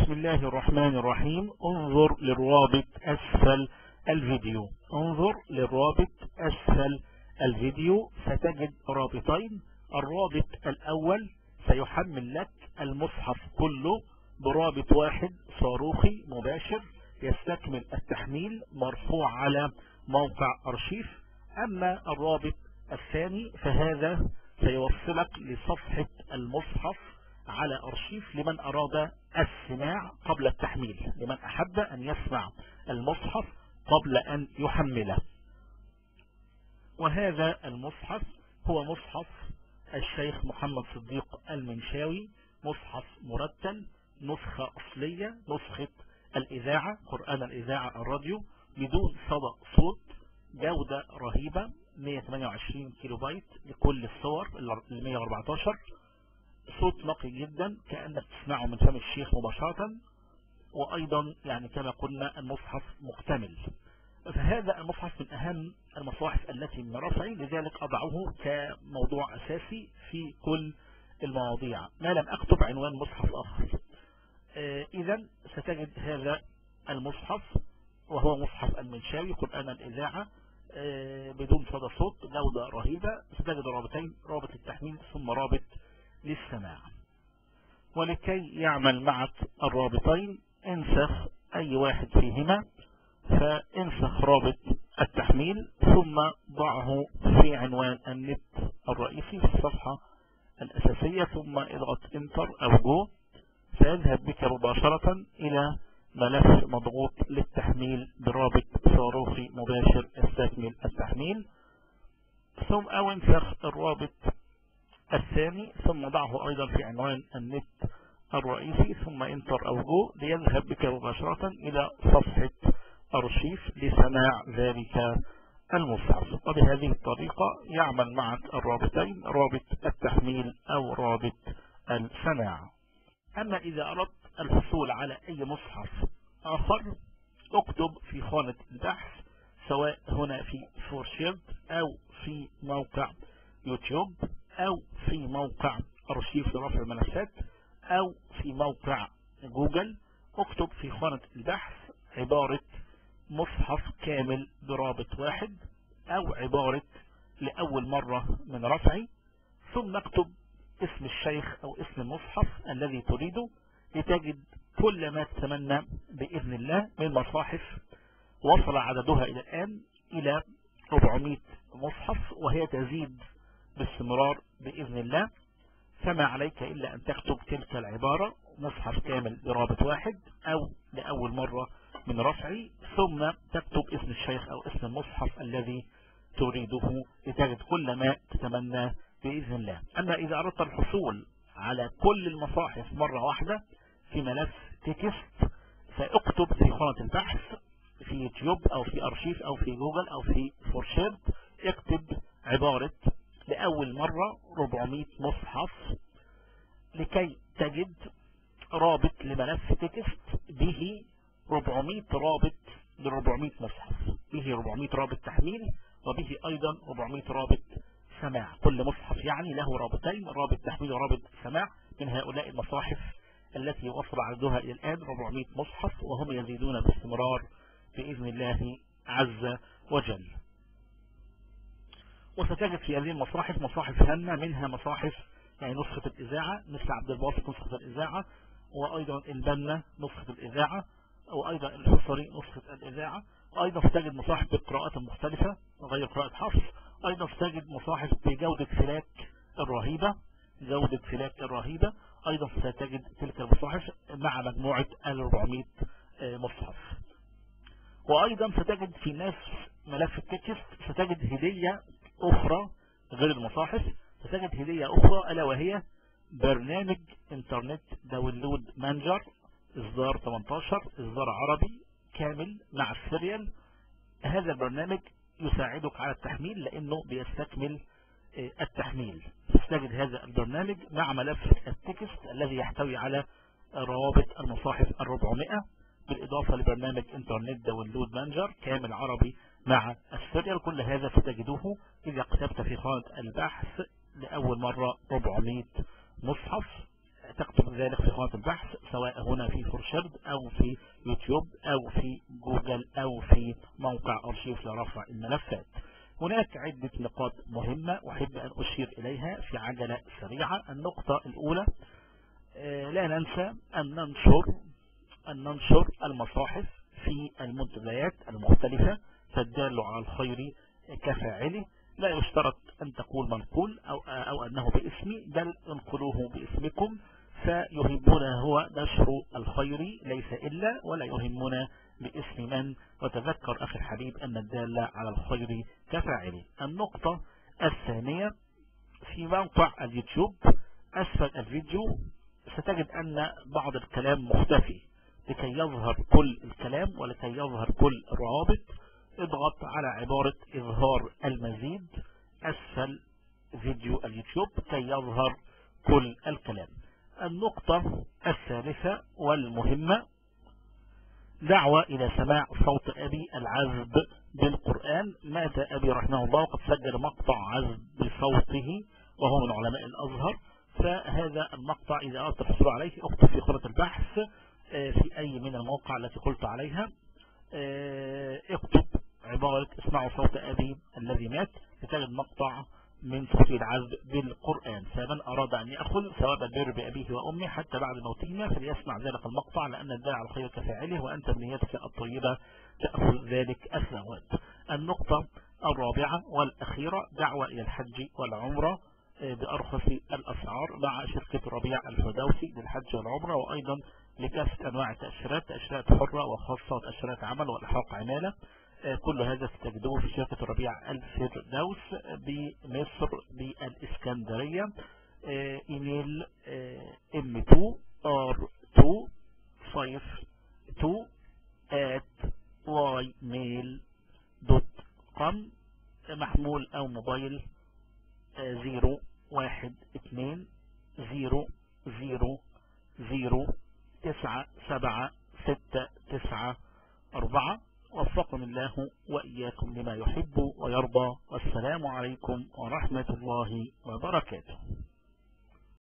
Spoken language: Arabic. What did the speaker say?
بسم الله الرحمن الرحيم. انظر للرابط أسفل الفيديو. انظر للرابط أسفل الفيديو ستجد رابطين. الرابط الأول سيحمل لك المصحف كله برابط واحد صاروخي مباشر يستكمل التحميل مرفوع على موقع أرشيف. أما الرابط الثاني فهذا سيوصلك لصفحة المصحف على أرشيف لمن أراد السماع قبل التحميل، لمن أحب أن يسمع المصحف قبل أن يحمله. وهذا المصحف هو مصحف الشيخ محمد صديق المنشاوي، مصحف مرتل، نسخة أصلية، نسخة الإذاعة، قرآن الإذاعة الراديو بدون صدى صوت، جودة رهيبة، 128 كيلو بايت لكل الصور، ال 114، صوت نقي جدا كأنك تسمعه من فم الشيخ مباشرة. وأيضا يعني كما قلنا المصحف مكتمل. فهذا المصحف من أهم المصاحف التي من رفعي، لذلك أضعه كموضوع أساسي في كل المواضيع ما لم أكتب عنوان مصحف آخر. إذا ستجد هذا المصحف وهو مصحف المنشاوي قرآن الإذاعة بدون صدى صوت، جودة رهيبة. ستجد رابطين، رابط للتحميل ثم رابط للسماع. ولكي يعمل معك الرابطين انسخ أي واحد فيهما، فانسخ رابط التحميل ثم ضعه في عنوان النت الرئيسي في الصفحة الأساسية، ثم اضغط انتر أو جو، سيذهب بك مباشرة إلى ملف مضغوط للتحميل برابط صاروخي مباشر يستكمل التحميل. ثم أو انسخ الرابط الثاني ثم ضعه أيضا في عنوان النت الرئيسي ثم انتر أو جو، ليذهب بك مباشرة إلى صفحة أرشيف لسماع ذلك المصحف. وبهذه الطريقة يعمل معك الرابطين، رابط التحميل أو رابط السماع. أما إذا أردت الحصول على أي مصحف آخر اكتب في خانة البحث، سواء هنا في فورشيرد أو في موقع يوتيوب أو في موقع أرشيف لرفع الملفات أو في موقع جوجل، اكتب في خانة البحث عبارة مصحف كامل برابط واحد أو عبارة لأول مرة من رفعي، ثم اكتب اسم الشيخ أو اسم المصحف الذي تريده، لتجد كل ما تتمنى بإذن الله من مصاحف. وصل عددها إلى الآن إلى 400 مصحف، وهي تزيد باستمرار بإذن الله. فما عليك إلا أن تكتب تلك العبارة مصحف كامل برابط واحد أو لأول مرة من رفعي، ثم تكتب اسم الشيخ أو اسم المصحف الذي تريده، لتجد كل ما تتمنى بإذن الله. أما إذا أردت الحصول على كل المصاحف مرة واحدة في ملف تكست، فاكتب في خانة البحث في يوتيوب أو في أرشيف أو في جوجل أو في فورشيرد، اكتب عبارة لأول مرة 400 مصحف، لكي تجد رابط لملف تكست به 400 رابط ل 400 مصحف، به 400 رابط تحميل وبه أيضا 400 رابط سماع. كل مصحف يعني له رابطين، رابط تحميل ورابط سماع، من هؤلاء المصاحف التي وصل عددها إلى الآن 400 مصحف، وهم يزيدون باستمرار بإذن الله عز وجل. وستجد في هذه المصاحف مصاحف هامة، منها مصاحف يعني نسخة الإذاعة مثل عبد الباسط نسخة الإذاعة، وأيضا البنا نسخة الإذاعة، وأيضا الحصري نسخة الإذاعة. أيضا ستجد مصاحف بالقراءات المختلفة غير قراءة حفص. أيضا ستجد مصاحف بجودة فلاك الرهيبة، جودة فلاك الرهيبة. أيضا ستجد تلك المصاحف مع مجموعة 400 مصحف. وأيضا ستجد في نفس ملف التكست ستجد هدية أخرى غير المصاحف، ستجد هدية أخرى ألا وهي برنامج انترنت داونلود مانجر إصدار 18 إصدار عربي كامل مع السيريال. هذا البرنامج يساعدك على التحميل لأنه بيستكمل التحميل. تستجد هذا البرنامج مع ملف التكست الذي يحتوي على روابط المصاحف 400 بالإضافة لبرنامج انترنت داونلود مانجر كامل عربي مع السيريال. كل هذا ستجدوه إذا كتبت في خانة البحث لأول مرة 400 مصحف. تكتب ذلك في قناة البحث، سواء هنا في فورشرد أو في يوتيوب أو في جوجل أو في موقع أرشيف لرفع الملفات. هناك عدة نقاط مهمة أحب أن أشير إليها في عجلة سريعة. النقطة الأولى، لا ننسى أن ننشر المصاحف في المنتديات المختلفة، فالدال على الخير كفاعله. لا يشترط أن تقول منقول أو أنه باسمي، بل انقلوه باسمكم، فيهمنا هو نشر الخير ليس إلا، ولا يهمنا باسم من. وتذكر أخي الحبيب أن الدال على الخير كفاعله. النقطة الثانية، في موقع اليوتيوب أسفل الفيديو ستجد أن بعض الكلام مختفي. لكي يظهر كل الكلام ولكي يظهر كل الروابط، اضغط على عبارة إظهار المزيد أسفل فيديو اليوتيوب كي يظهر كل الكلام. النقطة الثالثة والمهمة، دعوة إلى سماع صوت أبي العذب بالقرآن. مات أبي رحمه الله وقد سجل مقطع عذب بصوته وهو من علماء الأزهر. فهذا المقطع إذا أردت الحصول عليه اكتب في قناة البحث في أي من المواقع التي قلت عليها، اكتب عبارة اسمعوا صوت أبي الذي مات، لتجد مقطع من صوت العذب بالقرآن. فمن أراد أن يأخذ ثواب البر بأبيه وأمه حتى بعد موتهما فليسمع ذلك المقطع، لأن الداعي على الخير كفاعله، وأنت بنيتك الطيبة تأخذ ذلك الثواب. النقطة الرابعة والأخيرة، دعوة إلى الحج والعمرة بأرخص الأسعار مع شركة ربيع الفردوسي للحج والعمرة، وأيضا لكافة أنواع التأشيرات، تأشيرات حرة وخاصة وتأشيرات عمل والإحراق عمالة. كل هذا ستجدوه في شركة ربيع الفردوس بمصر بالإسكندرية. إيميل m2r252@ymail.com، محمول أو موبايل 01200097694. وفقني الله وإياكم لما يحب ويرضى، والسلام عليكم ورحمة الله وبركاته.